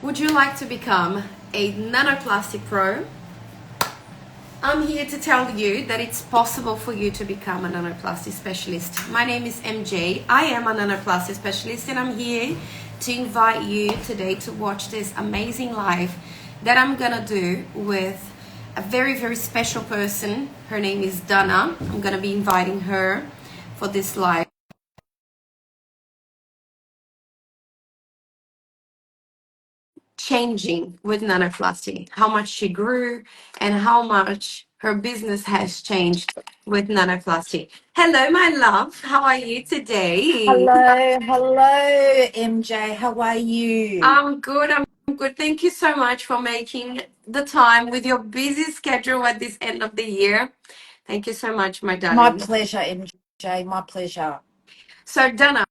Would you like to become a nanoplastic pro? I'm here to tell you that it's possible for you to become a nanoplasty specialist. My name is MJ. I am a nanoplasty specialist, and I'm here to invite you today to watch this amazing live that I'm gonna do with a very, very special person. Her name is Danna. I'm gonna be inviting her for this live. Changing with nanoplasty, how much she grew and how much her business has changed with nanoplasty. Hello, my love. How are you today? Hello, MJ. How are you? I'm good. I'm good. Thank you so much for making the time with your busy schedule at this end of the year. Thank you so much, my My darling. pleasure, MJ. My pleasure. So, Dana,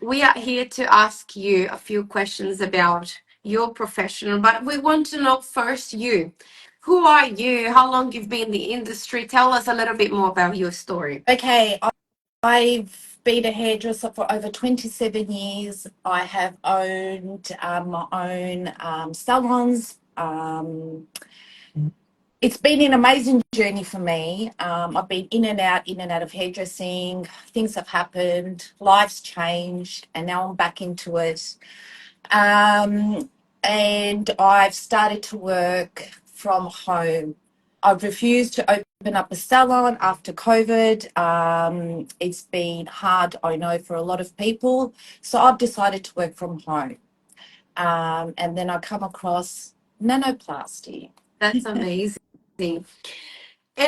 we are here to ask you a few questions about your profession, but we want to know first you. Who are you? How long you've been in the industry? Tell us a little bit more about your story. Okay, I've been a hairdresser for over 27 years. I have owned my own salons. It's been an amazing journey for me. I've been in and out of hairdressing. Things have happened, life's changed, and now I'm back into it. Um, and I've started to work from home. I've refused to open up a salon after COVID. It's been hard, I know, for a lot of people. So I've decided to work from home. And then I come across nanoplasty. That's amazing. And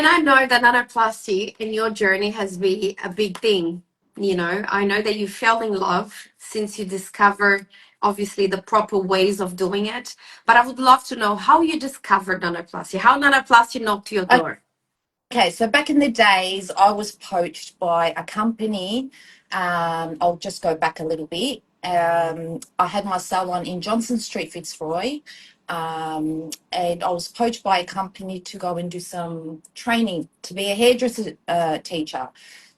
I know that nanoplasty in your journey has been a big thing. You know, I know that you fell in love since you discovered obviously the proper ways of doing it. But I would love to know how you discovered nanoplasty, how nanoplasty knocked your door. Okay, so back in the days, I was poached by a company. I'll just go back a little bit. I had my salon in Johnson Street, Fitzroy, and I was poached by a company to go and do some training to be a hairdresser teacher.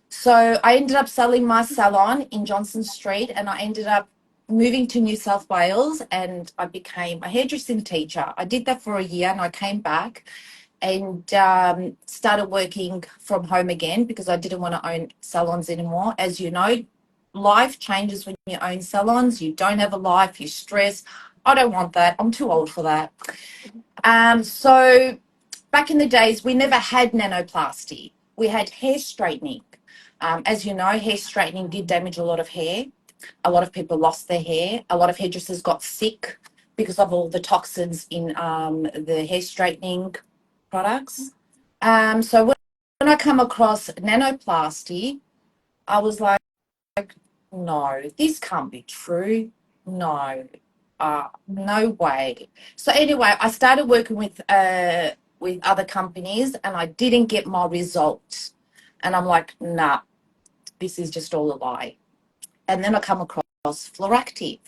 So I ended up selling my salon in Johnson Street, and I ended up moving to New South Wales, and I became a hairdressing teacher. I did that for a year, and I came back and started working from home again because I didn't want to own salons anymore. As you know, life changes when you own salons. You don't have a life, you stress. I don't want that. I'm too old for that. So back in the days, we never had nanoplasty. We had hair straightening. As you know, hair straightening did damage a lot of hair. A lot of people lost their hair. A lot of hairdressers got sick because of all the toxins in the hair straightening products. So when I come across nanoplasty, I was like, no, this can't be true. No, no way. So anyway, I started working with other companies, and I didn't get my results. And I'm like, nah, this is just all a lie. And then I come across Fluoractive,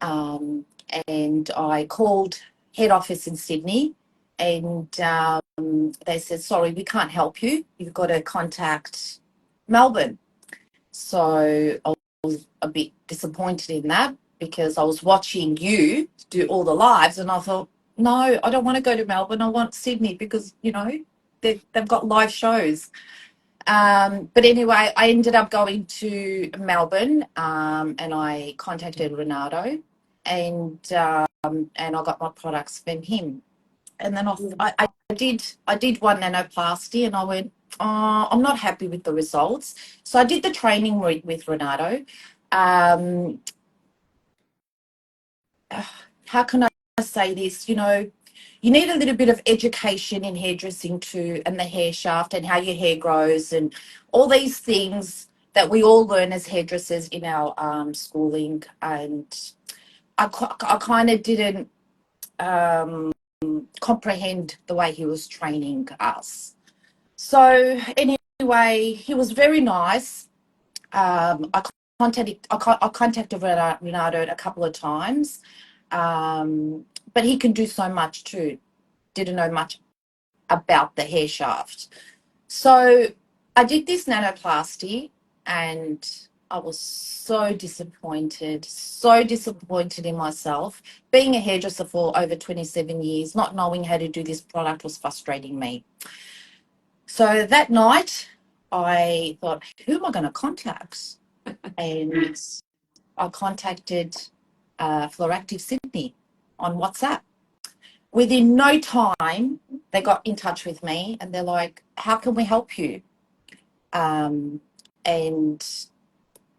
um, and I called head office in Sydney, and they said, sorry, we can't help you. You've got to contact Melbourne. So I was a bit disappointed in that because I was watching you do all the lives, and I thought, no, I don't want to go to Melbourne. I want Sydney because, they've got live shows. But anyway, I ended up going to Melbourne, and I contacted Renato, and I got my products from him. And then I did one nanoplasty, and I went, oh, I'm not happy with the results. So I did the training with Renato. Um, how can I say this? You need a little bit of education in hairdressing too, and the hair shaft and how your hair grows, and all these things that we all learn as hairdressers in our schooling. And I kind of didn't comprehend the way he was training us. So anyway, he was very nice. I contacted Renato a couple of times, but he can do so much too. Didn't know much about the hair shaft. So I did this nanoplasty, and I was so disappointed in myself. Being a hairdresser for over 27 years, not knowing how to do this product was frustrating me. So that night, I thought, who am I going to contact? And I contacted Floractive Sydney on WhatsApp. Within no time, they got in touch with me and they're like, how can we help you? And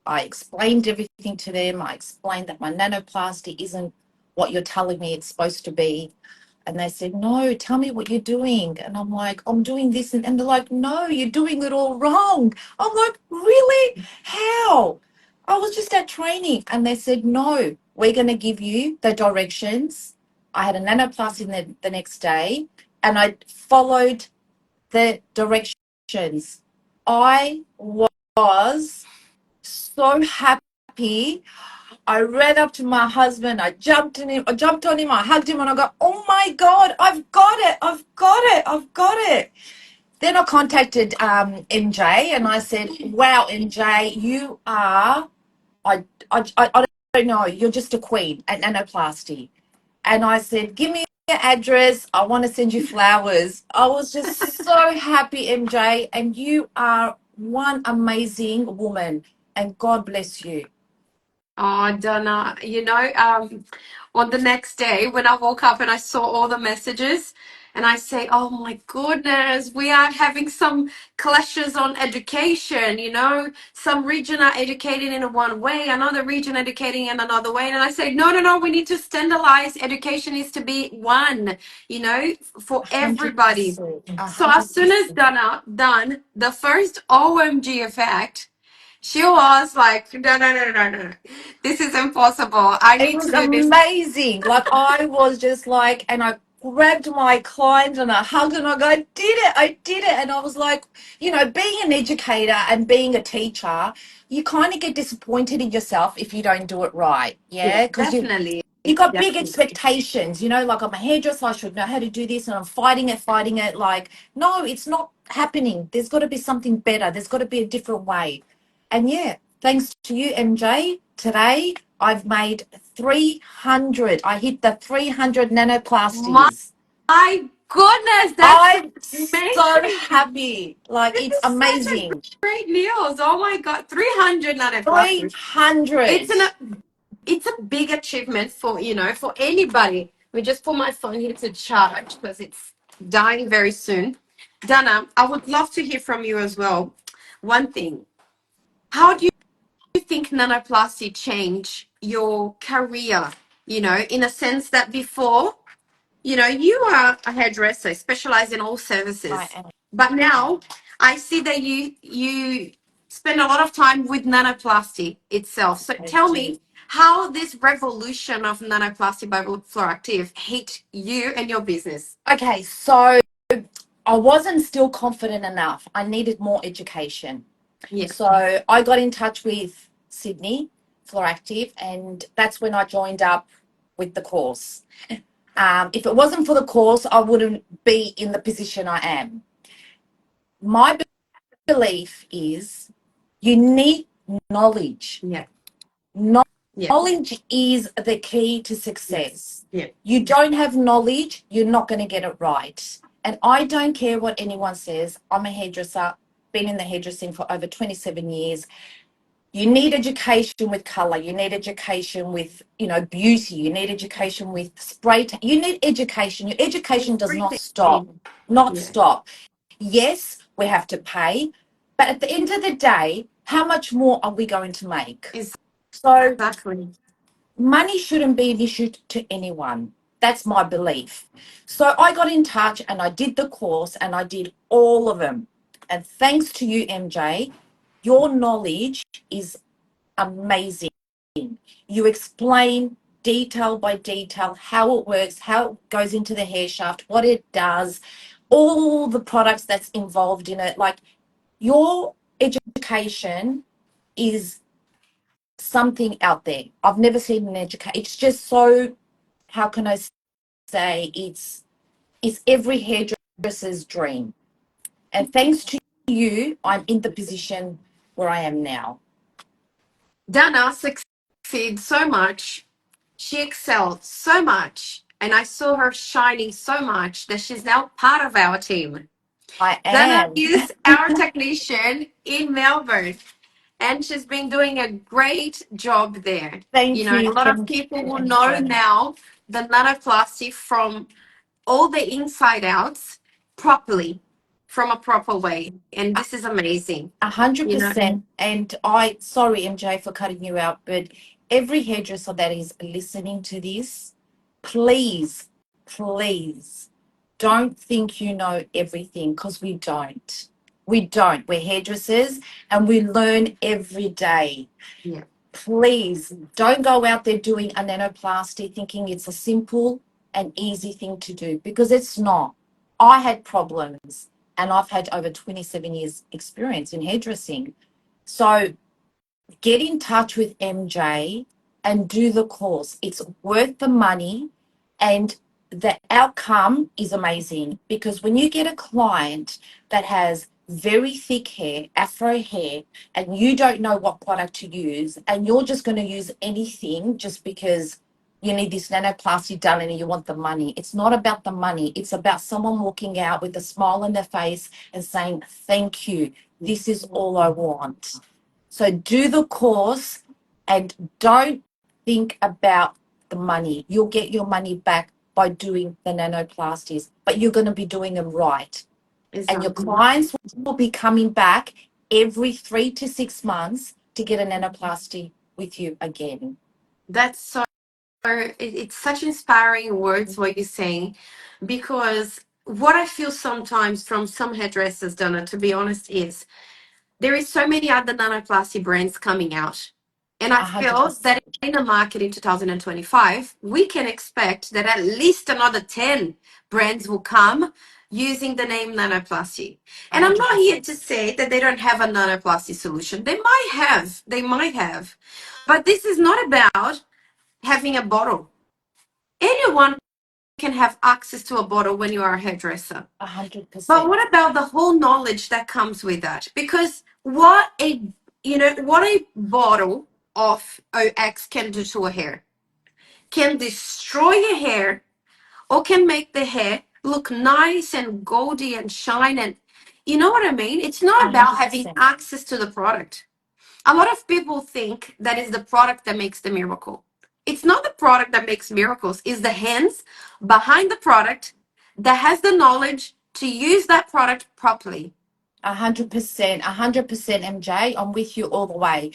I explained everything to them. I explained that my nanoplasty isn't what you're telling me it's supposed to be. And they said, no, tell me what you're doing. And I'm like, I'm doing this. And they're like, no, you're doing it all wrong. I'm like, really? How? I was just at training. And they said, no, we're going to give you the directions. I had a nanoplasty the next day and I followed the directions. I was so happy. I ran up to my husband. I jumped on him. I hugged him, and I go, "Oh my God, I've got it! I've got it! I've got it!" Then I contacted MJ, and I said, "Wow, MJ, you are. I don't know. You're just a queen at nanoplasty." And I said, "Give me your address. I want to send you flowers." I was just so happy, MJ, and you are one amazing woman, and God bless you. Oh, Donna, on the next day when I woke up and I saw all the messages, and I say, oh my goodness, we are having some clashes on education. Some region are educating in one way, another region educating in another way. And I say, no, no, no, we need to standardize. Education needs to be one, for everybody. 100%. So as soon as 100%. Donna done the first OMG effect, she was like, no, no, no, no, no. This is impossible. I It need was to do this. amazing. Like I was just like, and I grabbed my client and I hugged and I go, I did it. And I was like, being an educator and being a teacher, you kind of get disappointed in yourself if you don't do it right. Yeah, Yeah. Because definitely. you got big Definitely. expectations, like I'm a hairdresser, I should know how to do this, and I'm fighting it. Like, no, it's not happening. There's got to be something better. There's got to be a different way. And yeah, thanks to you, MJ, today I've made 300. I hit the 300 My, nanoplasties. my goodness, that's I'm so amazing. happy. Like, This it's is such a amazing. great news. Oh my God, 300 nanoplastic. It's 300. an it's a big achievement for anybody. Let me just put my phone here to charge because it's dying very soon. Dana, I would love to hear from you as well. One thing, how do you think nanoplasty changed your career? In a sense that before, you are a hairdresser, specialized in all I services. am. But now I see that you spend a lot of time with nanoplasty itself. So I tell do. me how this revolution of nanoplasty by Fluoractive hit you and your business. Okay, so I wasn't still confident enough. I needed more education. Yeah, So I got in touch with Sydney Fluoractive, and that's when I joined up with the course. If it wasn't for the course, I wouldn't be in the position I am. My belief is you need knowledge. yeah, Kno- yeah, Knowledge is the key to yeah, success. yeah. You don't have knowledge, you're not going to get it right. And I don't care what anyone says. I'm a hairdresser, been in the hairdressing for over 27 years. You need education with color. You need education with, beauty. You need education with you need education. Your education does not stop. Everything. Not Yeah, stop. Yes, we have to pay, but at the end of the day, how much more are we going to make? So exactly. money shouldn't be an issue to anyone. That's my belief. So I got in touch and I did the course and I did all of them. And thanks to you, MJ, your knowledge is amazing. You explain detail by detail how it works, how it goes into the hair shaft, what it does, all the products that's involved in it. Like your education is something out there. I've never seen an education. It's just so, how can I say, it's every hairdresser's dream. And thanks to you, I'm in the position where I am now. Danna succeeds so much. She excelled so much. And I saw her shining so much that she's now part of our team. I Danna am. is our technician in Melbourne, and she's been doing a great job there. You Thank know, a you. lot of Thank people you, will know MJ. now the nanoplasty from all the inside outs properly, from a proper way. And this is amazing. A hundred You know, percent. And sorry, MJ, for cutting you out, but every hairdresser that is listening to this, please, please don't think you know everything, because we don't. We don't. We're hairdressers and we learn every day. yeah, Please don't go out there doing a nanoplasty thinking it's a simple and easy thing to do, because it's not. I had problems and I've had over 27 years experience in hairdressing. So get in touch with MJ and do the course. It's worth the money, and the outcome is amazing, because when you get a client that has very thick hair, afro hair, and you don't know what product to use, and you're just going to use anything just because you need this nanoplasty done and you want the money. It's not about the money. It's about someone walking out with a smile on their face and saying, thank you. This is all I want. So do the course and don't think about the money. You'll get your money back by doing the nanoplasties, but you're going to be doing them right. And your exactly. clients will be coming back every 3 to 6 months to get a nanoplasty with you again. That's so, it's such inspiring words what you're saying, because what I feel sometimes from some hairdressers, Donna, to be honest, is there is so many other nanoplasty brands coming out. And I A hundred feel that percent. in the market in 2025, we can expect that at least another 10 brands will come using the name nanoplasty. A And I'm hundred not here percent. to say that they don't have a nanoplasty solution. They might have. But this is not about having a bottle. Anyone can have access to a bottle when you are a hairdresser. A hundred But percent. what about the whole knowledge that comes with that? Because what a bottle of OX can do to a hair can destroy your hair, or can make the hair look nice and goldy and shine, and you know what I mean? It's not A about hundred having percent. access to the product. A lot of people think that is the product that makes the miracle. It's not the product that makes miracles, it's the hands behind the product that has the knowledge to use that product properly. 100%. 100%, MJ. I'm with you all the way.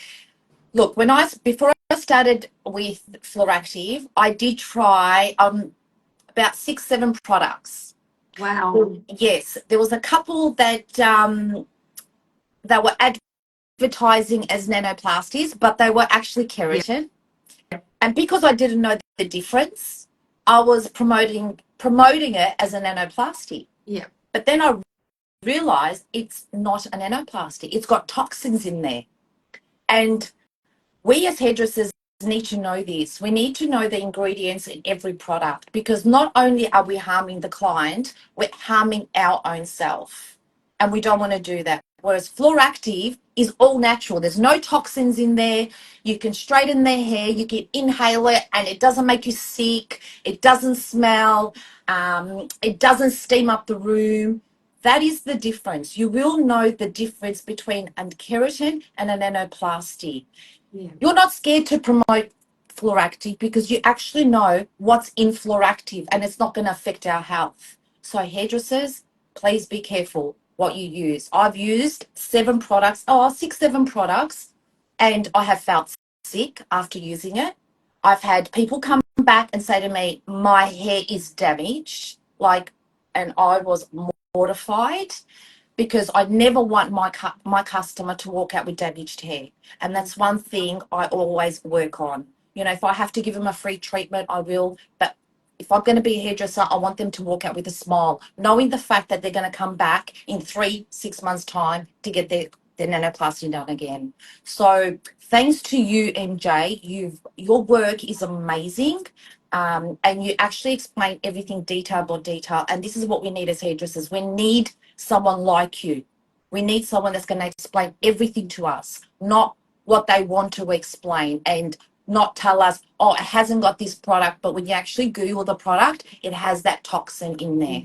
Look, before I started with Fluoractive, I did try about 6, 7 products. Wow. Yes, there was a couple that were advertising as nanoplasties, but they were actually Yeah. keratin. And because I didn't know the difference, I was promoting it as a nanoplasty. Yeah. But then I realized it's not a nanoplasty. It's got toxins in there. And we as hairdressers need to know this. We need to know the ingredients in every product, because not only are we harming the client, we're harming our own self. And we don't want to do that. Whereas Fluoractive is all natural. There's no toxins in there. You can straighten their hair, you can inhale it, and it doesn't make you sick. It doesn't smell. It doesn't steam up the room. That is the difference. You will know the difference between a keratin and a nanoplasty. Yeah. You're not scared to promote Fluoractive because you actually know what's in Fluoractive and it's not going to affect our health. So, hairdressers, please be careful what you use. I've used 7 products, 6, 7 products, and I have felt sick after using it. I've had people come back and say to me, my hair is damaged, and I was mortified, because I never want my customer to walk out with damaged hair. And that's one thing I always work on. If I have to give them a free treatment, I will. But if I'm going to be a hairdresser, I want them to walk out with a smile, knowing the fact that they're going to come back in 3, 6 months' time to get their nanoplasty done again. So thanks to you, MJ. Your work is amazing. And you actually explain everything detail by detail. And this is what we need as hairdressers. We need someone like you. We need someone that's going to explain everything to us, not what they want to explain and not tell us, oh, it hasn't got this product, but when you actually Google the product, it has that toxin in there.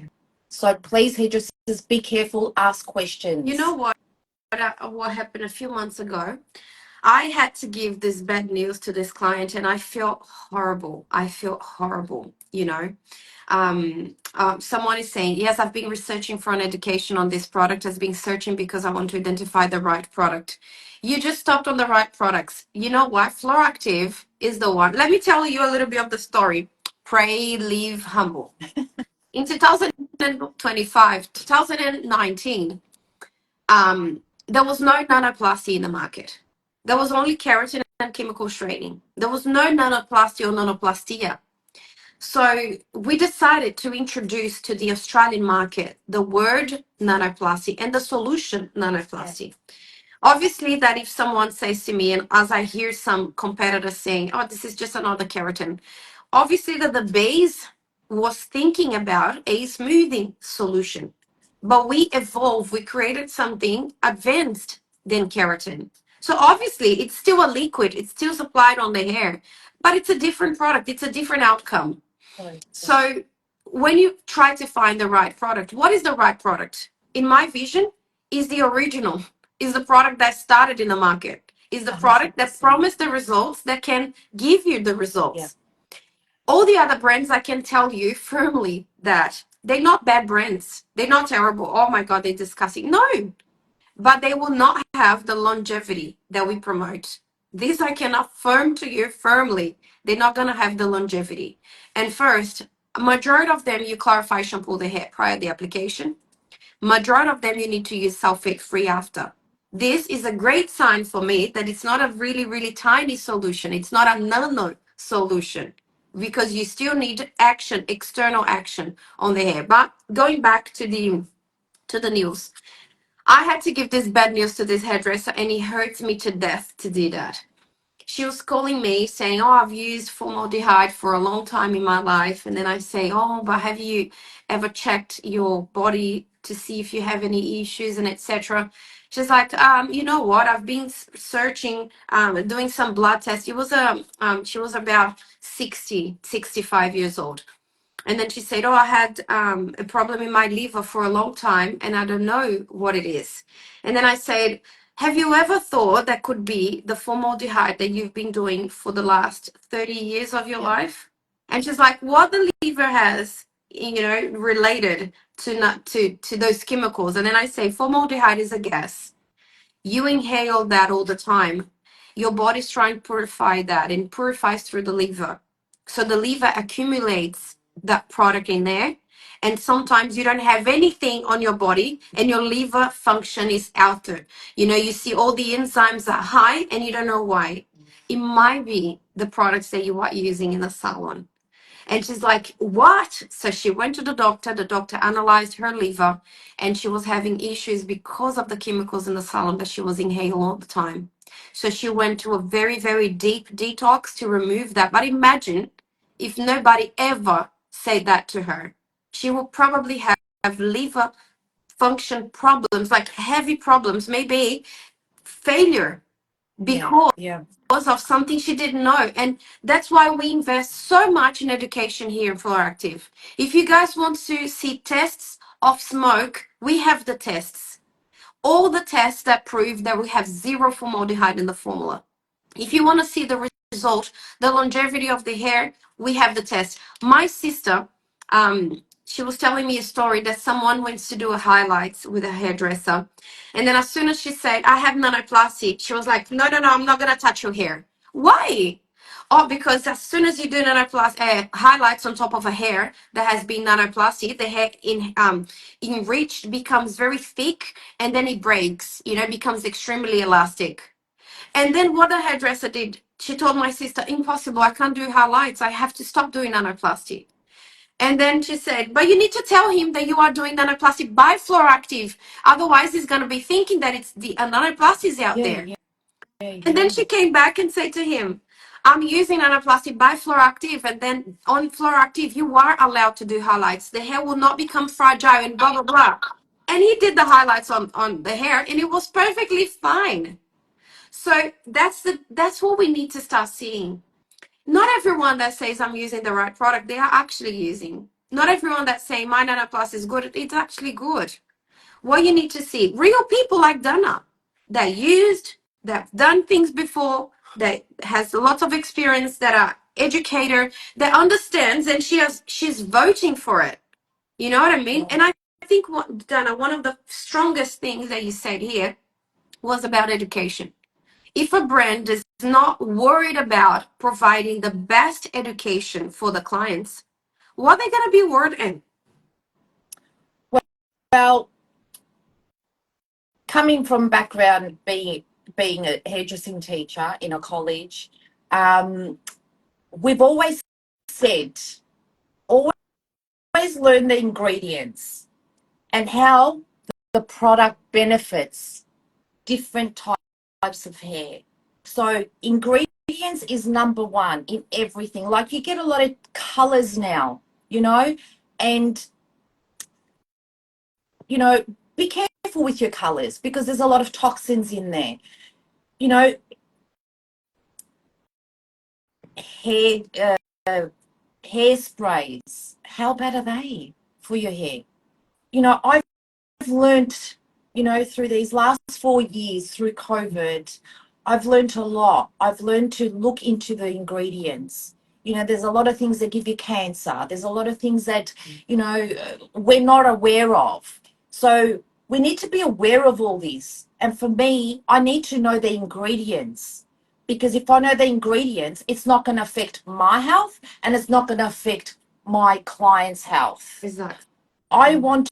So please, hairdressers, be careful, ask questions. You know what happened a few months ago? I had to give this bad news to this client and I felt horrible. I felt horrible, you know. Someone is saying, yes, I've been researching for an education on this product. I've been searching because I want to identify the right product. You just stopped on the right products. You know what? Fluoractive is the one. Let me tell you a little bit of the story. Pray, live, humble. In 2025, 2019, there was no nanoplasty in the market. There was only keratin and chemical straightening. There was no nanoplasty or nanoplastia. So we decided to introduce to the Australian market the word nanoplasty and the solution nanoplasty. Obviously, that if someone says to me, and as I hear some competitors saying, oh, this is just another keratin, obviously that the base was thinking about a smoothing solution. But we evolved, we created something advanced than keratin. So obviously it's still a liquid, it's still supplied on the hair, but it's a different product, it's a different outcome. So when you try to find the right product, what is the right product? In my vision, is the original, is the product that started in the market, is the product that promised the results, that can give you the results. Yeah. All the other brands, I can tell you firmly that they're not bad brands. They're not terrible. Oh my God, they're disgusting. No, but they will not have the longevity that we promote. This I can affirm to you firmly. They're not going to have the longevity. And first, a majority of them, you clarify shampoo the hair prior to the application. Majority of them, you need to use sulfate free after. This is a great sign for me that it's not a really, really tiny solution. It's not a nano solution because you still need action, external action on the hair. But going back to the news, I had to give this bad news to this hairdresser and it hurts me to death to do that. She was calling me saying, oh, I've used formaldehyde for a long time in my life. And then I say, oh, but have you ever checked your body to see if you have any issues and etc. She's like, you know what? I've been searching, doing some blood tests. She was about 60, 65 years old. And then she said, oh, I had a problem in my liver for a long time and I don't know what it is. And then I said, have you ever thought that could be the formaldehyde that you've been doing for the last 30 years of your life? And she's like, what the liver has, related to those chemicals. And then I say, formaldehyde is a gas. You inhale that all the time. Your body's trying to purify that and purifies through the liver. So the liver accumulates that product in there. And sometimes you don't have anything on your body and your liver function is altered. You see all the enzymes are high and you don't know why. It might be the products that you are using in the salon. And she's like, what? So she went to the doctor analyzed her liver, and she was having issues because of the chemicals in the salon that she was inhaling all the time. So she went to a very, very deep detox to remove that. But imagine if nobody ever said that to her. She will probably have liver function problems, like heavy problems, maybe failure, because of something she didn't know. And that's why we invest so much in education here in Fluoractive. If you guys want to see tests of smoke, we have the tests. All the tests that prove that we have zero formaldehyde in the formula. If you want to see the result, the longevity of the hair, we have the test. My sister, she was telling me a story that someone went to do a highlights with a hairdresser. And then as soon as she said, I have nanoplasty, she was like, no, I'm not going to touch your hair. Why? Oh, because as soon as you do highlights on top of a hair that has been nanoplasty, the hair enriched becomes very thick and then it breaks, becomes extremely elastic. And then what the hairdresser did, she told my sister, impossible, I can't do highlights. I have to stop doing nanoplasty. And then she said, but you need to tell him that you are doing nanoplasty by Fluoractive. Otherwise, he's going to be thinking that it's the nanoplasties out there. And then she came back and said to him, I'm using nanoplasty by Fluoractive. And then on Fluoractive, you are allowed to do highlights. The hair will not become fragile and blah, blah, blah. And he did the highlights on the hair and it was perfectly fine. So that's what we need to start seeing. Not everyone that says I'm using the right product, they are actually using. Not everyone that say my Nanoplus is good, it's actually good. What you need to see, real people like Danna, that used, that done things before, that has lots of experience, that are educator, that understands, and she's voting for it. You know what I mean? And I think what Danna, one of the strongest things that you said here was about education. If a brand is not worried about providing the best education for the clients, what are they going to be worried in? Well, coming from background being a hairdressing teacher in a college, we've always said, always learn the ingredients and how the product benefits different types of hair. So ingredients is number one in everything. Like you get a lot of colors now, and be careful with your colors because there's a lot of toxins in there. You know, hair hairsprays. How bad are they for your hair? I've learned, through these last 4 years through COVID, I've learned a lot. I've learned to look into the ingredients. There's a lot of things that give you cancer. There's a lot of things that, we're not aware of. So we need to be aware of all this. And for me, I need to know the ingredients because if I know the ingredients, it's not going to affect my health and it's not going to affect my client's health. Exactly. I want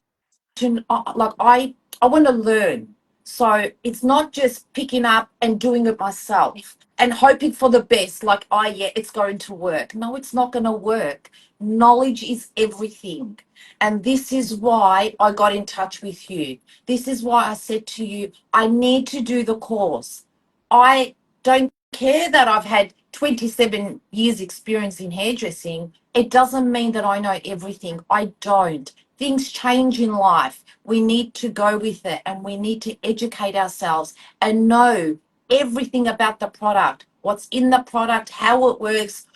to I want to learn. So it's not just picking up and doing it myself and hoping for the best, like, oh yeah, it's going to work. No, it's not going to work. Knowledge is everything. And this is why I got in touch with you. This is why I said to you, I need to do the course. I don't care that I've had 27 years experience in hairdressing. It doesn't mean that I know everything. I don't. Things change in life. We need to go with it and we need to educate ourselves and know everything about the product, what's in the product, how it works,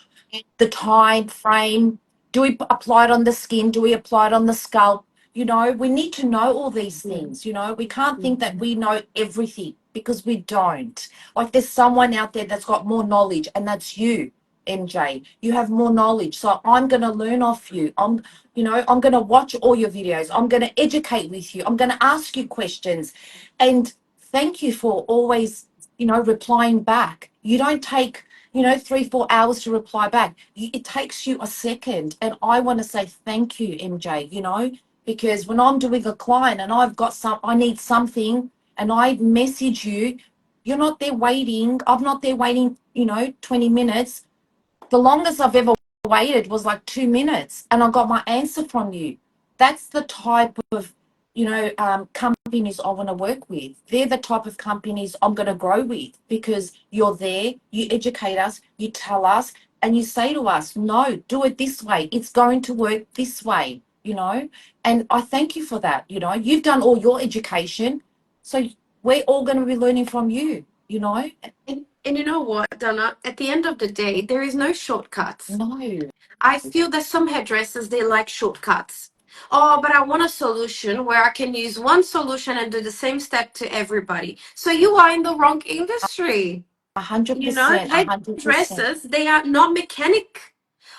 the time frame. Do we apply it on the skin? Do we apply it on the scalp? We need to know all these things. We can't think that we know everything because we don't. Like there's someone out there that's got more knowledge, and that's you, MJ. You have more knowledge. So I'm going to learn off you. I'm going to watch all your videos. I'm going to educate with you. I'm going to ask you questions. And thank you for always, replying back. You don't take 3-4 hours to reply back. It takes you a second. And I want to say thank you, MJ, because when I'm doing a client and I need something and I message you, you're not there waiting. I'm not there waiting, 20 minutes. The longest I've ever waited was like 2 minutes and I got my answer from you. That's the type of, companies I want to work with. They're the type of companies I'm going to grow with because you're there, you educate us, you tell us, and you say to us, no, do it this way. It's going to work this way, and I thank you for that. You've done all your education. So we're all going to be learning from you. And you know what, Donna? At the end of the day, there is no shortcuts. No. I feel that some hairdressers, they like shortcuts. Oh, but I want a solution where I can use one solution and do the same step to everybody. So you are in the wrong industry. 100%, 100%. Hairdressers, they are not mechanic.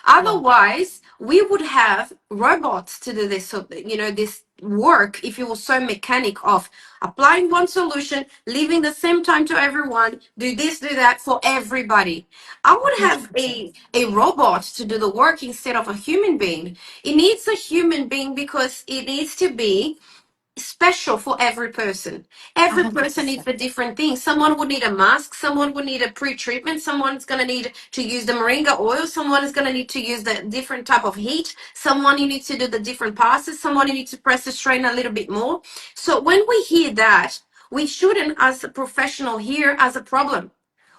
No. Otherwise, we would have robots to do this, this work if it was so mechanic of applying one solution, leaving the same time to everyone, do this, do that for everybody. I would have 100%. a robot to do the work instead of a human being. It needs a human being because it needs to be special for every person. Every person needs 100%. a different thing. Someone would need a mask, someone would need a pre-treatment, someone's going to need to use the moringa oil, someone is going to need to use the different type of heat, someone you need to do the different passes, someone you need to press the strain a little bit more. So when we hear that, we shouldn't as a professional hear as a problem.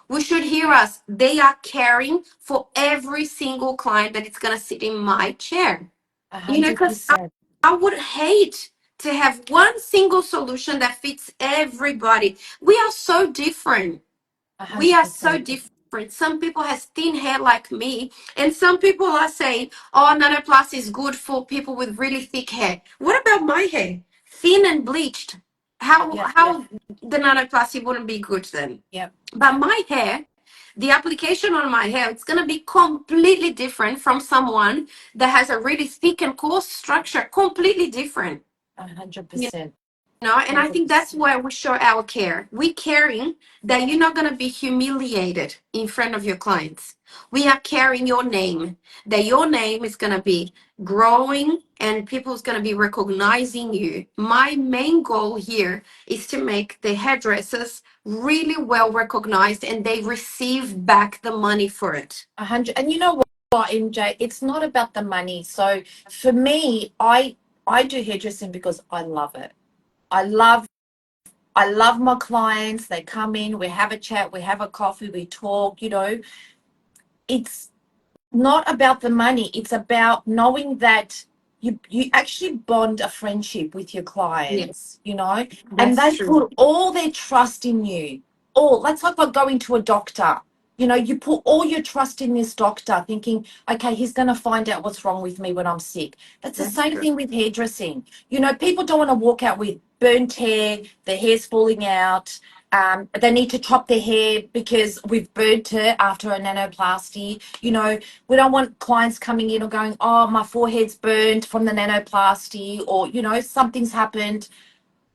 We should hear us. They are caring for every single client that is going to sit in my chair. Because 100%. I would hate to have one single solution that fits everybody. We are so different. We are so 100%. different. Some people has thin hair like me, and some people are saying, "Oh, nanoplasty is good for people with really thick hair." What about my hair, thin and bleached? How Yep, how the nanoplasty wouldn't be good then? yep. But my hair, the application on my hair, it's gonna be completely different from someone that has a really thick and coarse structure. Completely different. 100%. And I think that's 100%. where we show our care. We caring that you're not going to be humiliated in front of your clients. We are carrying your name, that your name is going to be growing and people's going to be recognizing you. My main goal here is to make the hairdressers really well recognized and they receive back the money for it. 100. And you know what, MJ? It's not about the money. So for me, I do hairdressing because I love it. I love I love my clients. They come in, we have a chat, we have a coffee, we talk, It's not about the money. It's about knowing that you actually bond a friendship with your Yeah, clients, and that's they true. put all their trust in you. All that's like going to a doctor. You put all your trust in this doctor, thinking, okay, he's going to find out what's wrong with me when I'm sick. That's the That's same true. thing with hairdressing. People don't want to walk out with burnt hair, their hair's falling out. They need to chop their hair because we've burnt it after a nanoplasty. We don't want clients coming in or going, oh, my forehead's burned from the nanoplasty, or, something's happened.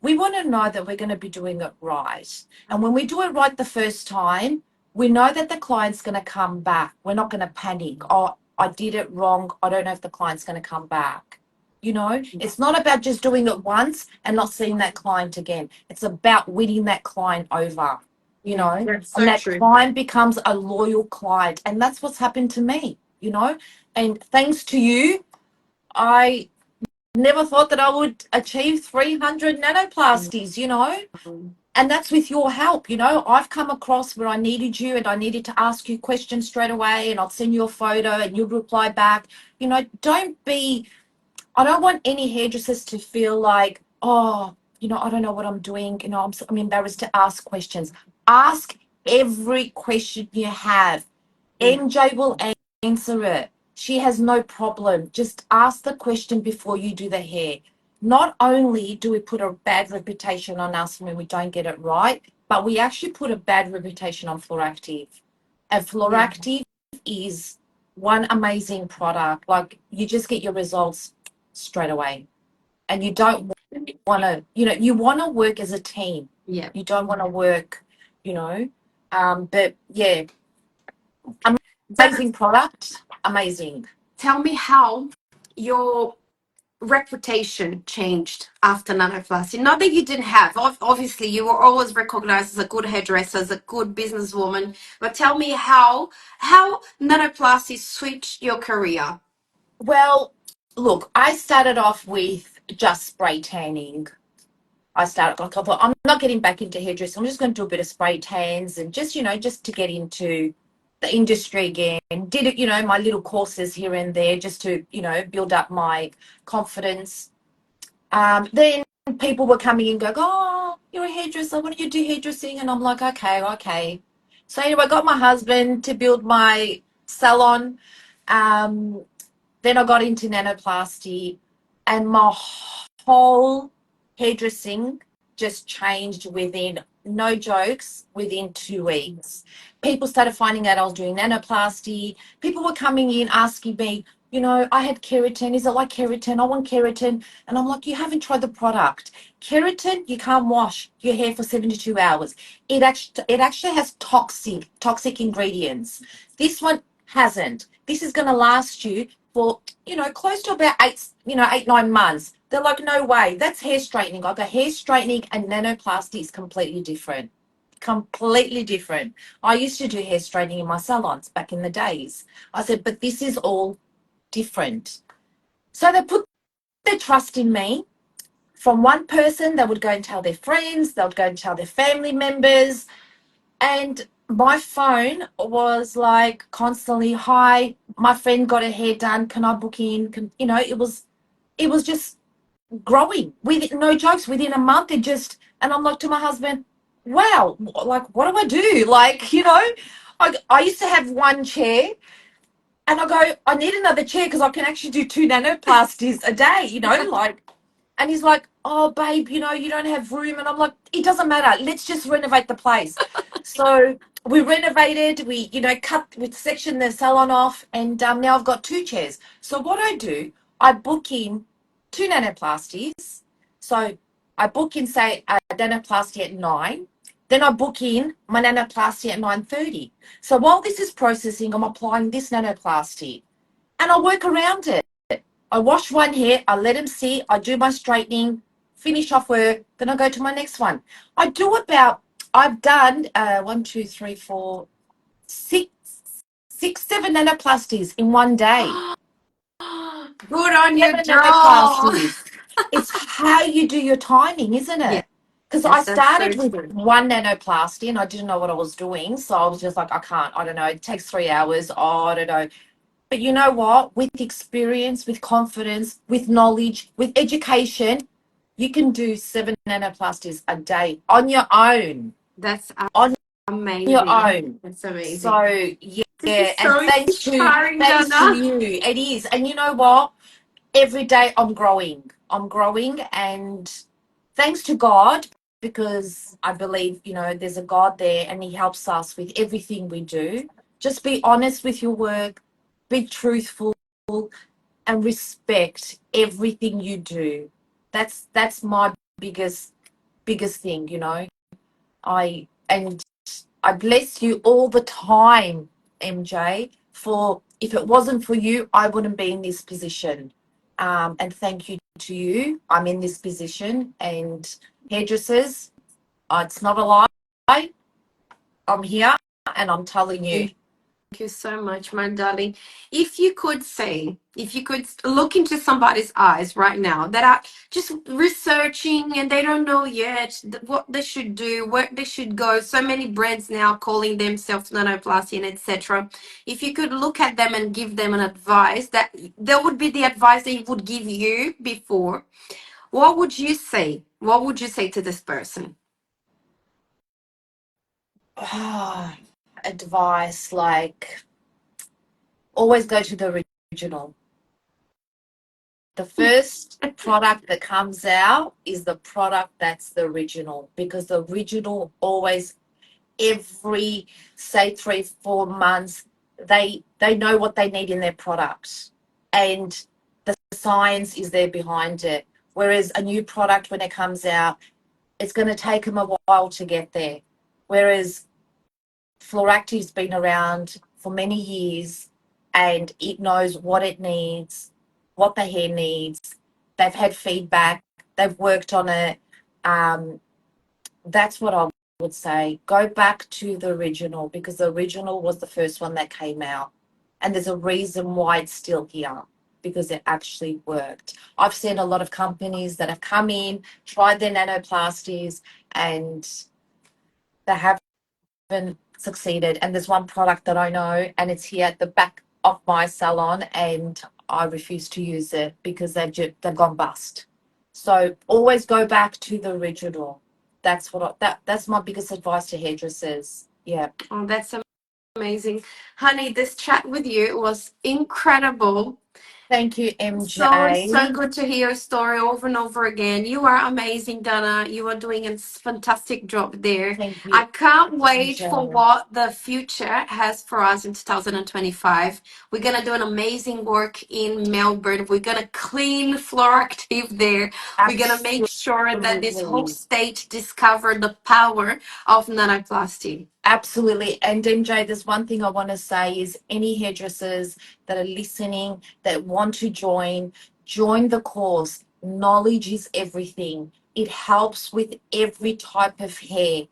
We want to know that we're going to be doing it right. And when we do it right the first time, we know that the client's going to come back. We're not going to panic. Oh, I did it wrong. I don't know if the client's going to come back. It's not about just doing it once and not seeing that client again. It's about winning that client over, Yeah, that's and so that true. client becomes a loyal client. And that's what's happened to me. And thanks to you, I never thought that I would achieve 300 nanoplasties. Um, And that's with your help. I've come across where I needed you and I needed to ask you questions straight away, and I'll send you a photo and you'll reply back. I don't want any hairdressers to feel like, oh, I don't know what I'm doing. I'm embarrassed to ask questions. Ask every question you have. Yeah. MJ will answer it. She has no problem. Just ask the question before you do the hair. Not only do we put a bad reputation on us when we don't get it right, but we actually put a bad reputation on Fluoractive. And Yeah. Fluoractive is one amazing product. Like, you just get your results straight away. And you don't want to, you want to work as a team. Yeah. You don't want to work, you know. But yeah, Dana, amazing product, amazing. tell me how your reputation changed after nanoplasty. Not that you didn't have, obviously, you were always recognized as a good hairdresser, as a good businesswoman. But tell me how nanoplasty switched your career. Well, look, I started off with just spray tanning. I thought, I'm not getting back into hairdressing. I'm just going to do a bit of spray tans and just to get into the industry again. Did it, my little courses here and there just to, build up my confidence. Then people were coming in going, oh, you're a hairdresser. Why don't you do hairdressing? And I'm like, okay, okay. So anyway, I got my husband to build my salon. Um, then I got into nanoplasty, and my whole hairdressing just changed within, no jokes, within 2 weeks. People started finding out I was doing nanoplasty. People were coming in asking me, I had keratin. Is it like keratin? I want keratin. And I'm like, you haven't tried the product. Keratin, you can't wash your hair for 72 hours. It actually has toxic ingredients. This one hasn't. This is going to last you for, close to about 8, 9 months. They're like, no way. That's hair straightening. I go, hair straightening and nanoplasty is completely different. Completely different. I used to do hair straightening in my salons back in the days. I said, but this is all different. So they put their trust in me. From one person, they would go and tell their friends, they would go and tell their family members. And my phone was like constantly, hi, my friend got her hair done. Can I book in? It was just growing. With no jokes, within a month, and I'm like to my husband, wow, like, what do I do? Like, I used to have one chair and I go, I need another chair because I can actually do 2 nanoplasties a day, like, and he's like, oh, babe, you don't have room. And I'm like, it doesn't matter. Let's just renovate the place. So we renovated, we sectioned the salon off, and now I've got 2 chairs. So what I do, I book in 2 nanoplasties. So I book in, say, a nanoplasty at 9. Then I book in my nanoplasty at 9:30. So while this is processing, I'm applying this nanoplasty. And I work around it. I wash one hair, I let him see, I do my straightening, finish off work, then I go to my next one. I've done 7 nanoplasties in one day. Good on you, 7 girl. nanoplasties. It's how you do your timing, isn't it? Because I Yes, that's so started with true. 1 nanoplasty and I didn't know what I was doing. So I was just like, I don't know, it takes 3 hours. Oh, I don't know. But you know what? With experience, with confidence, with knowledge, with education, you can do 7 nanoplasties a day on your own. That's On your amazing. own. That's amazing. So This is yeah, and so inspiring, thanks to Danna. you. It is. And you know what? Every day I'm growing. I'm growing, and thanks to God, because I believe, there's a God there and He helps us with everything we do. Just be honest with your work, be truthful, and respect everything you do. That's my biggest thing. And I bless you all the time, MJ, for if it wasn't for you, I wouldn't be in this position. And thank you to you. I'm in this position, and hairdressers, it's not a lie. I'm here and I'm telling you. Thank you so much, my darling. If you could look into somebody's eyes right now that are just researching and they don't know yet what they should do, where they should go. So many brands now calling themselves nanoplasty and etc. If you could look at them and give them an advice that would be the advice they would give you before, what would you say? What would you say to this person? Advice like always go to the original. The first product that comes out is the product that's the original, because the original always, every, say, 3 4 months, they know what they need in their product, and the science is there behind it. Whereas a new product, when it comes out, it's going to take them a while to get there. Whereas Fluoractive's been around for many years and it knows what it needs, what the hair needs. They've had feedback, they've worked on it. Um, that's what I would say. Go back to the original, because the original was the first one that came out. And there's a reason why it's still here, because it actually worked. I've seen a lot of companies that have come in, tried their nanoplasties, and they haven't succeeded. And there's one product that I know, and it's here at the back of my salon, and I refuse to use it because they've gone bust. So always go back to the original. That's my biggest advice to hairdressers. Yeah. Oh, that's amazing. Honey, this chat with you was incredible. Thank you, So MJ. good to hear your story over and over again. You are amazing, Dana. You are doing a fantastic job there. Thank I you, can't wait for MJ. what the future has for us in 2025. We're gonna do an amazing work in Melbourne. We're gonna clean Fluoractive there. We're gonna make sure that this whole Absolutely. state discover the power of nanoplasty. Absolutely. And MJ, there's one thing I want to say is any hairdressers that are listening that want to join the course. Knowledge is everything. It helps with every type of hair.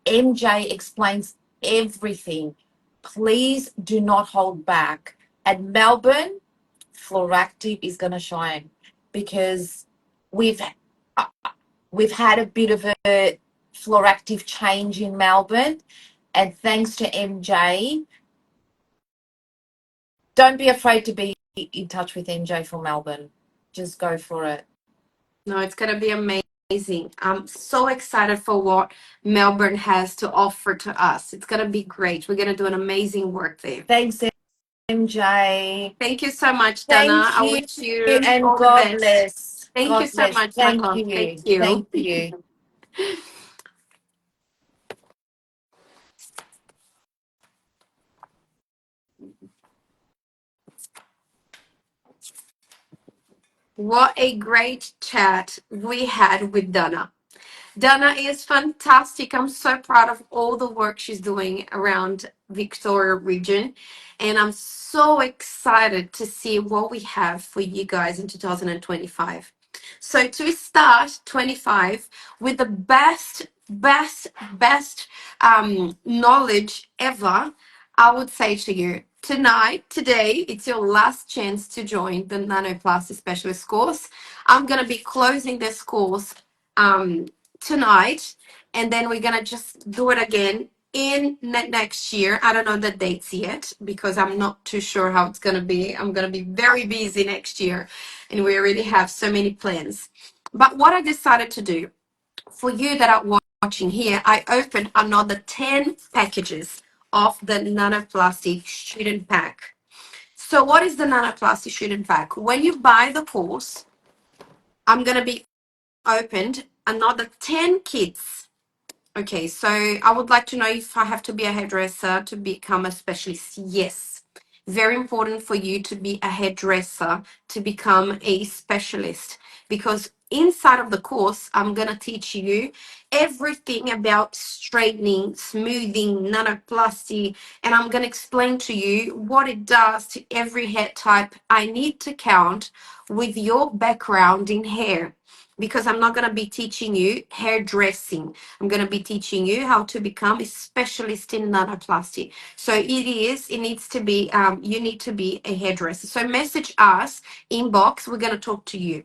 MJ explains everything. Please do not hold back. At Melbourne, Fluoractive is going to shine, because we've uh, we've had a bit of a Fluoractive change in Melbourne, and thanks to MJ, don't be afraid to be in touch with MJ for Melbourne. Just go for it. No, it's gonna be amazing. amazing. I'm so excited for what Melbourne has to offer to us. It's going to be great. We're going to do an amazing work there. Thanks, MJ. Thank you so much, Danna. Thank I you, wish you and all the God best. bless. Thank you God so bless. much, my Thank love. Thank you. you. Thank you. What a great chat we had with Danna. Danna is fantastic. I'm so proud of all the work she's doing around Victoria region. And I'm so excited to see what we have for you guys in 2025. So to start 25 with the best knowledge ever, I would say to you, today, it's your last chance to join the Nanoplasty Specialist course. I'm going to be closing this course tonight, and then we're gonna just do it again in next year. I don't know the dates yet because I'm not too sure how it's gonna be. I'm gonna be very busy next year, and we already have so many plans. But what I decided to do for you that are watching here, I opened another 10 packages of the Nanoplasty student pack. So what is the Nanoplasty student pack? When you buy the course, I'm gonna be opened another 10 kits. Okay, so I would like to know if I have to be a hairdresser to become a specialist. Yes. Very important for you to be a hairdresser to become a specialist, because inside of the course, I'm going to teach you everything about straightening, smoothing, nanoplasty, and I'm going to explain to you what it does to every hair type I need to count with your background in hair, because I'm not going to be teaching you hairdressing. I'm going to be teaching you how to become a specialist in nanoplasty. So it needs to be, you need to be a hairdresser. So message us, inbox, we're going to talk to you.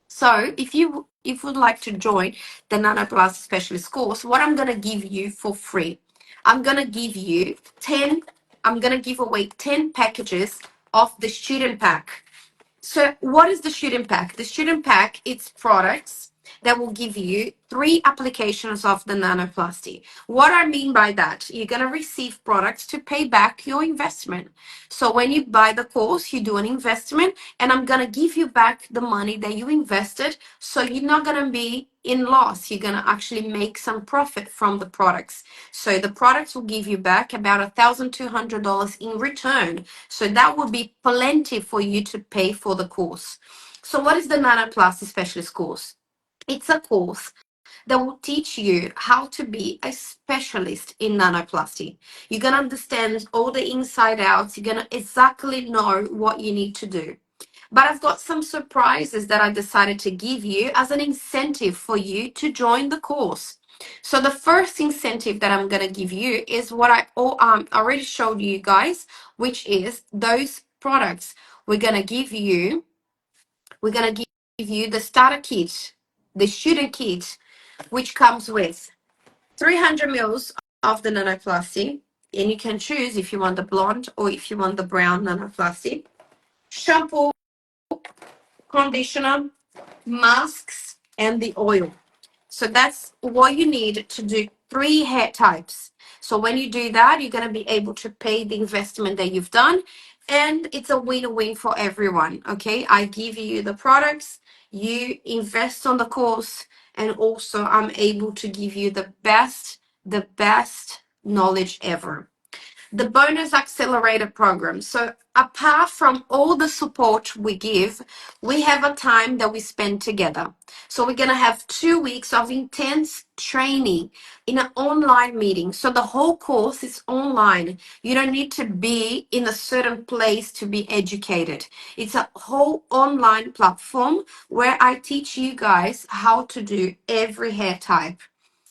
So if you would like to join the Nanoplasty Specialist course, what I'm going to give you for free, I'm going to give you 10, I'm going to give away 10 packages of the student pack. So what is the student pack? The student pack, it's products that will give you 3 applications of the nanoplasty. What I mean by that, you're going to receive products to pay back your investment. So when you buy the course, you do an investment, and I'm going to give you back the money that you invested. So you're not going to be in loss. You're going to actually make some profit from the products. So the products will give you back about $1,200 in return. So that will be plenty for you to pay for the course. So what is the Nanoplasty Specialist course? It's a course that will teach you how to be a specialist in nanoplasty. You're going to understand all the inside outs. You're going to exactly know what you need to do. But I've got some surprises that I decided to give you as an incentive for you to join the course. So the first incentive that I'm going to give you is what I already showed you guys, which is those products. We're going to give you the starter kit, the student kit, which comes with 300 mils of the nanoplasty, and you can choose if you want the blonde or if you want the brown nanoplasty, shampoo, conditioner, masks, and the oil. So that's what you need to do 3 hair types. So when you do that, you're going to be able to pay the investment that you've done, and it's a win-win for everyone. Okay, I give you the products, you invest on the course, and also I'm able to give you the best knowledge ever. The bonus accelerator program. So apart from all the support we give, we have a time that we spend together. So we're going to have 2 weeks of intense training in an online meeting. So the whole course is online. You don't need to be in a certain place to be educated. It's a whole online platform where I teach you guys how to do every hair type.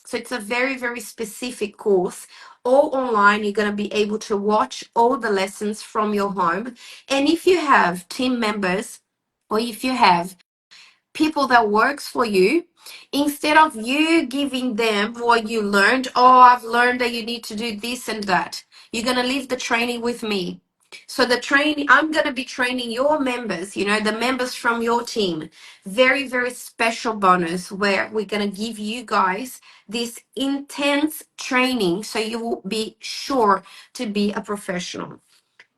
So it's a very, very specific course, all online. You're going to be able to watch all the lessons from your home. And if you have team members, or if you have people that works for you, instead of you giving them what you learned, oh, I've learned that you need to do this and that, you're going to leave the training with me. So the training, I'm going to be training your members, the members from your team. Very, very special bonus where we're going to give you guys this intense training so you will be sure to be a professional.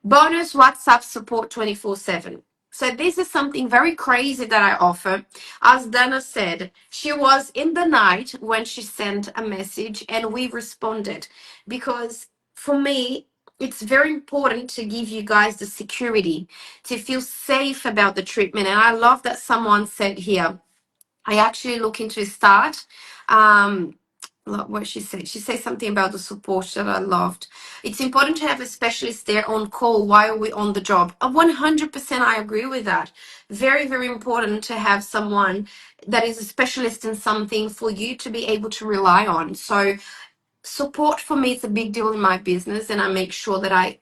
Bonus WhatsApp support 24/7. So this is something very crazy that I offer. As Danna said, she was in the night when she sent a message and we responded, because for me, it's very important to give you guys the security to feel safe about the treatment. And I love that someone said here, I actually looking to start. What she said something about the support that I loved. It's important to have a specialist there on call while we're on the job. 100% I agree with that. Very, very important to have someone that is a specialist in something for you to be able to rely on. So support for me is a big deal in my business, and I make sure that I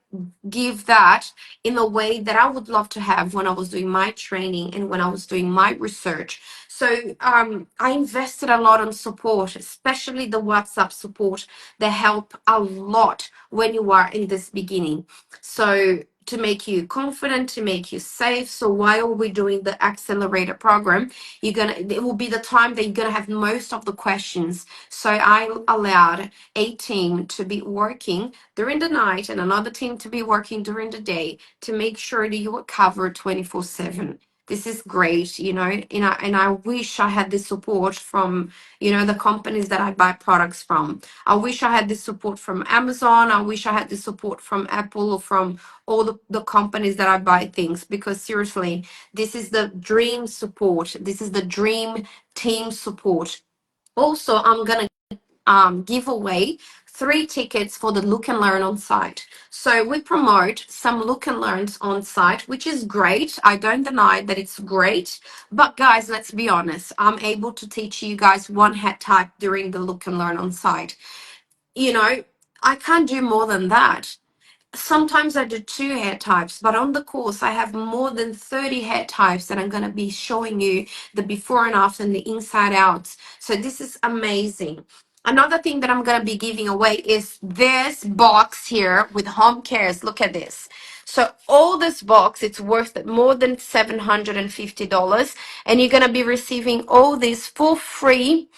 give that in a way that I would love to have when I was doing my training and when I was doing my research. So I invested a lot on support, especially the WhatsApp support that help a lot when you are in this beginning. So to make you confident, to make you safe. So while we're doing the accelerator program, it will be the time that you're gonna have most of the questions. So I allowed a team to be working during the night and another team to be working during the day to make sure that you are covered 24/7. This is great, and I wish I had the support from, the companies that I buy products from. I wish I had the support from Amazon. I wish I had the support from Apple or from all the companies that I buy things, because seriously, this is the dream support. This is the dream team support. Also, I'm gonna give away 3 tickets for the look and learn on site. So we promote some look and learns on site, which is great. I don't deny that it's great. But guys, let's be honest. I'm able to teach you guys one head type during the look and learn on site. I can't do more than that. Sometimes I do 2 hair types, but on the course I have more than 30 hair types that I'm going to be showing you the before and after and the inside outs. So this is amazing. Another thing that I'm going to be giving away is this box here with home cares. Look at this. So all this box, it's worth more than $750, and you're going to be receiving all this for free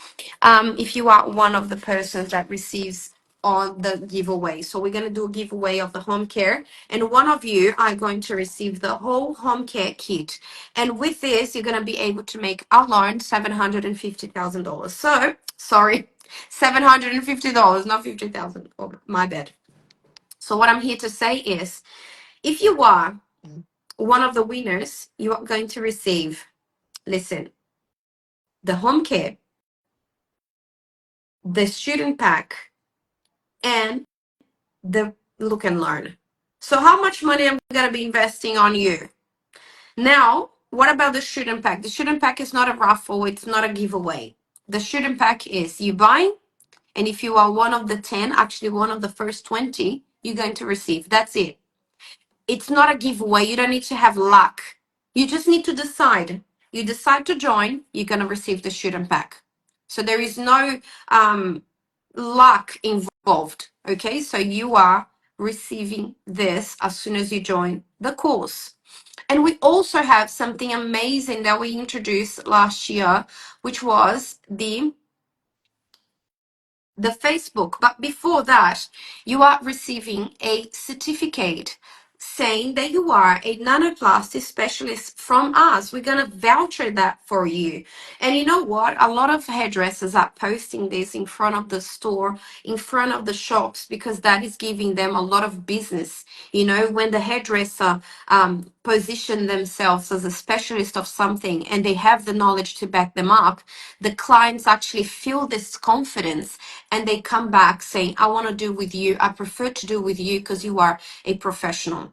if you are one of the persons that receives on the giveaway. So we're going to do a giveaway of the home care, and one of you are going to receive the whole home care kit. And with this, you're going to be able to make a loan $750,000. So, sorry, $750, not 50,000. Oh, my bad. So what I'm here to say is, if you are one of the winners, you are going to receive, listen, the home care, the student pack, and the look and learn. So how much money I'm going to be investing on you? Now, what about the student pack? The student pack is not a raffle. It's not a giveaway. The student pack is you buy, and if you are one of the 10, actually one of the first 20, you're going to receive. That's it. It's not a giveaway. You don't need to have luck. You just need to decide. You decide to join, you're going to receive the student pack. So there is no luck involved. Okay, so you are receiving this as soon as you join the course. And we also have something amazing that we introduced last year, which was the Facebook. But before that, you are receiving a certificate saying that you are a nanoplasty specialist from us. We're going to voucher that for you. And you know what? A lot of hairdressers are posting this in front of the store, in front of the shops, because that is giving them a lot of business. When the hairdresser position themselves as a specialist of something and they have the knowledge to back them up, the clients actually feel this confidence and they come back saying, I want to do with you. I prefer to do with you because you are a professional.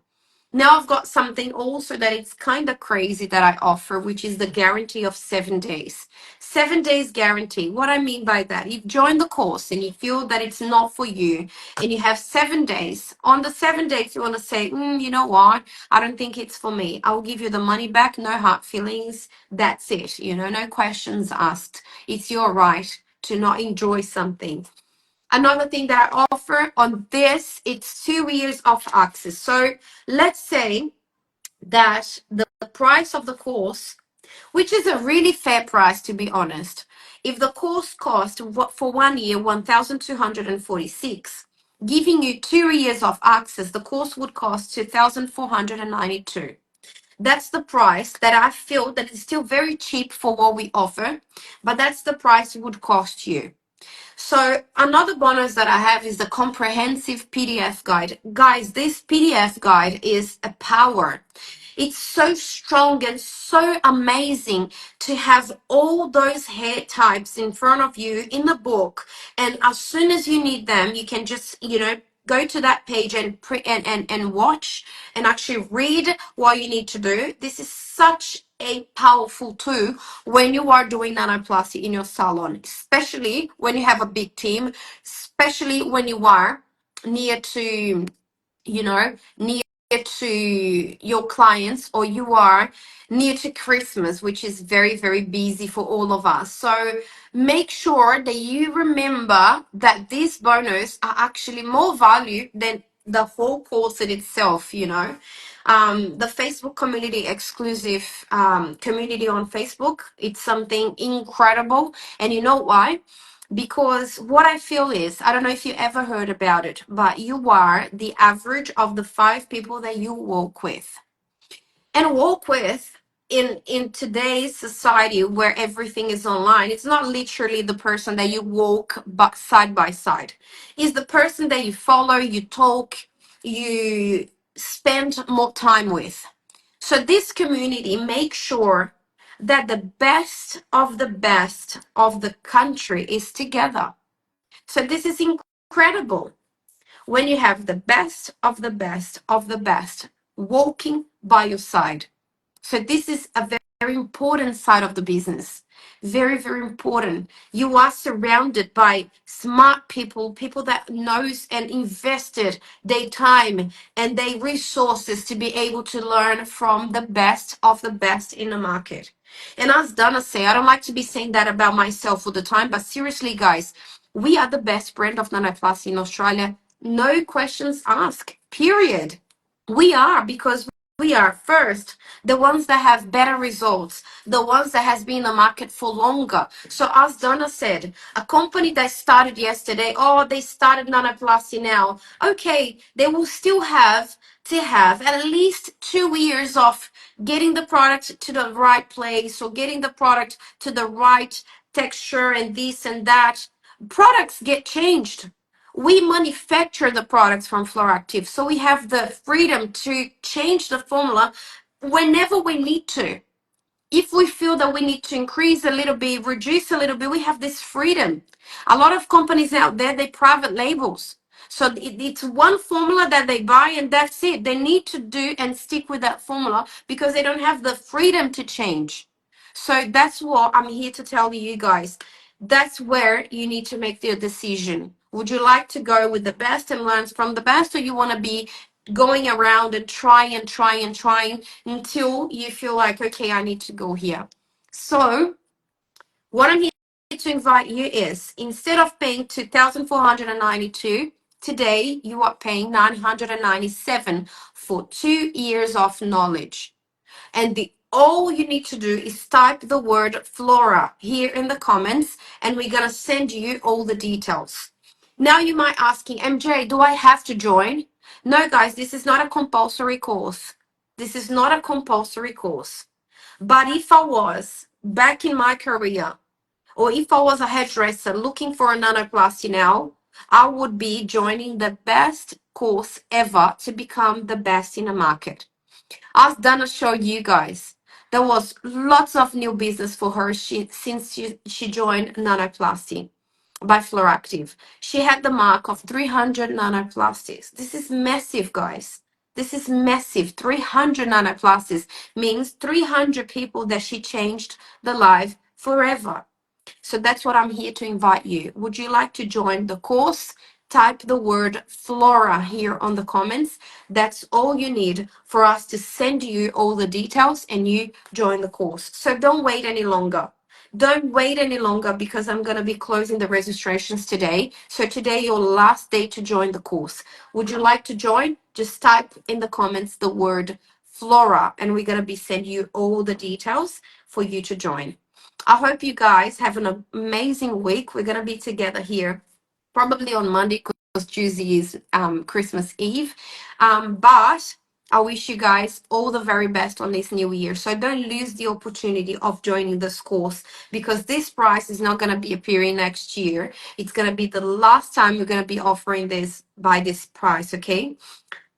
Now I've got something also that it's kind of crazy that I offer, which is the guarantee of 7 days. 7 days guarantee. What I mean by that, you've joined the course and you feel that it's not for you, and you have 7 days. On the 7 days, you want to say, you know what? I don't think it's for me. I'll give you the money back. No hard feelings. That's it. No questions asked. It's your right to not enjoy something. Another thing that I offer on this, it's 2 years of access. So let's say that the price of the course, which is a really fair price to be honest, if the course cost for 1 year 1,246, giving you 2 years of access, the course would cost 2,492. That's the price that I feel that is still very cheap for what we offer, but that's the price it would cost you. So another bonus that I have is the comprehensive PDF guide. Guys, this PDF guide is a power. It's so strong and so amazing to have all those hair types in front of you in the book. And as soon as you need them, you can just, go to that page and and watch and actually read what you need to do. This is such a powerful tool when you are doing nanoplasty in your salon, especially when you have a big team, especially when you are near to, near to your clients, or you are near to Christmas, which is very, very busy for all of us. So make sure that you remember that these bonus are actually more value than the whole course in itself, the Facebook community exclusive community on Facebook, it's something incredible. And you know why? Because what I feel is, I don't know if you ever heard about it, but you are the average of the 5 people that you walk with. And walk with in today's society where everything is online, it's not literally the person that you walk but side by side. It's the person that you follow, you talk, you spend more time with. So this community makes sure that the best of the country is together. So this is incredible when you have the best of the best of the best walking by your side. So this is a very important side of the business. Very, very important. You are surrounded by smart people, people that knows and invested their time and their resources to be able to learn from the best of the best in the market. And as Dana say, I don't like to be saying that about myself all the time, but seriously, guys, we are the best brand of nanoplasty in Australia. No questions asked, period. We are, because we are first the ones that have better results, the ones that has been in the market for longer. So as Donna said, a company that started yesterday, oh, they started nanoplasty now. Okay, they will still have to have at least 2 years of getting the product to the right place, or getting the product to the right texture and this and that. Products get changed. We manufacture the products from Fluoractive, so we have the freedom to change the formula whenever we need to. If we feel that we need to increase a little bit, reduce a little bit, we have this freedom. A lot of companies out there, they private labels. So it's one formula that they buy and that's it. They need to do and stick with that formula because they don't have the freedom to change. So that's what I'm here to tell you guys. That's where you need to make the decision. Would you like to go with the best and learn from the best, or you want to be going around and trying until you feel like, okay, I need to go here? So what I'm here to invite you is, instead of paying 2,492, today you are paying 997 for 2 years of knowledge. And all you need to do is type the word Flora here in the comments, and we're going to send you all the details. Now you might asking, MJ, do I have to join? No, guys, this is not a compulsory course. This is not a compulsory course. But if I was back in my career, or if I was a hairdresser looking for a nanoplasty now, I would be joining the best course ever to become the best in the market. As Dana showed you guys, there was lots of new business for her since she joined Nanoplasty by Fluoractive. She had the mark of 300 nanoplastics. This is massive, guys. This is massive. 300 nanoplastics means 300 people that she changed the life forever. So that's what I'm here to invite you. Would you like to join the course? Type the word Flora here on the comments. That's all you need for us to send you all the details and you join the course. So don't wait any longer. Don't wait any longer because I'm going to be closing the registrations today. So today, your last day to join the course. Would you like to join? Just type in the comments the word Flora, and we're going to be sending you all the details for you to join. I hope you guys have an amazing week. We're going to be together here probably on Monday because Tuesday is Christmas Eve. But I wish you guys all the very best on this new year. So don't lose the opportunity of joining this course because this price is not going to be appearing next year. It's going to be the last time we're going to be offering this by this price, okay?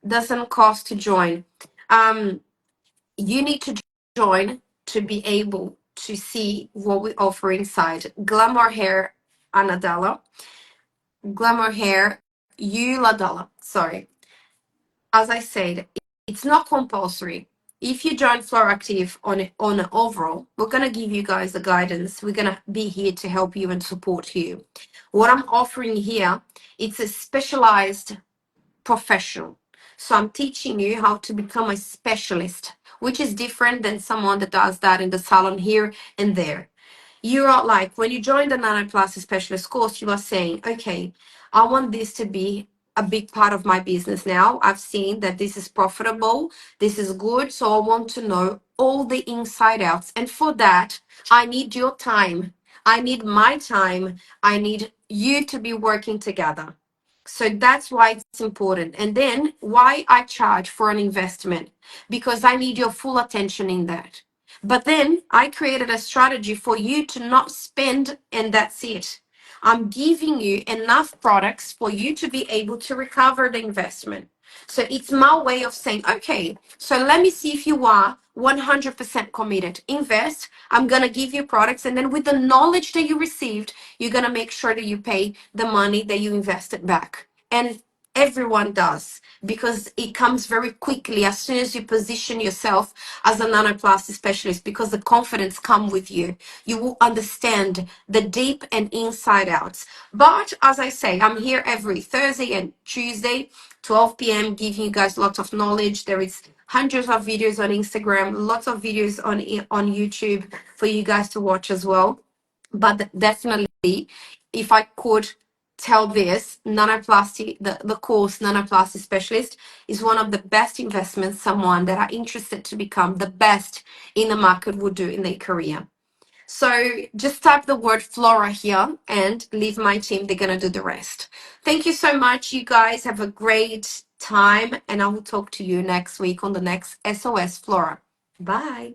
Doesn't cost to join. You need to join to be able to see what we offer inside. Glamour hair, $1. Glamour hair, $1. Sorry. As I said, it's not compulsory. If you join Flora Active on an overall, we're gonna give you guys the guidance. We're gonna be here to help you and support you. What I'm offering here, it's a specialized professional. So I'm teaching you how to become a specialist, which is different than someone that does that in the salon here and there. You are like, when you join the Nanoplasty Specialist course, you are saying, okay, I want this to be a big part of my business now. I've seen that this is profitable, this is good, so I want to know all the inside outs. And for that, I need your time. I need my time. I need you to be working together. So that's why it's important. And then why I charge for an investment, because I need your full attention in that. But then I created a strategy for you to not spend and that's it. I'm giving you enough products for you to be able to recover the investment. So it's my way of saying, okay, so let me see if you are 100% committed. Invest. I'm going to give you products. And then with the knowledge that you received, you're going to make sure that you pay the money that you invested back. And everyone does because it comes very quickly as soon as you position yourself as a nanoplasty specialist because the confidence comes with you. You will understand the deep and inside outs. But as I say, I'm here every Thursday and Tuesday, 12 p.m., giving you guys lots of knowledge. There is hundreds of videos on Instagram, lots of videos on YouTube for you guys to watch as well. But definitely, if I could tell this, nanoplasty, the course Nanoplasty Specialist is one of the best investments someone that are interested to become the best in the market would do in their career. So just type the word Flora here and leave my team. They're going to do the rest. Thank you so much. You guys have a great time and I will talk to you next week on the next SOS Flora. Bye.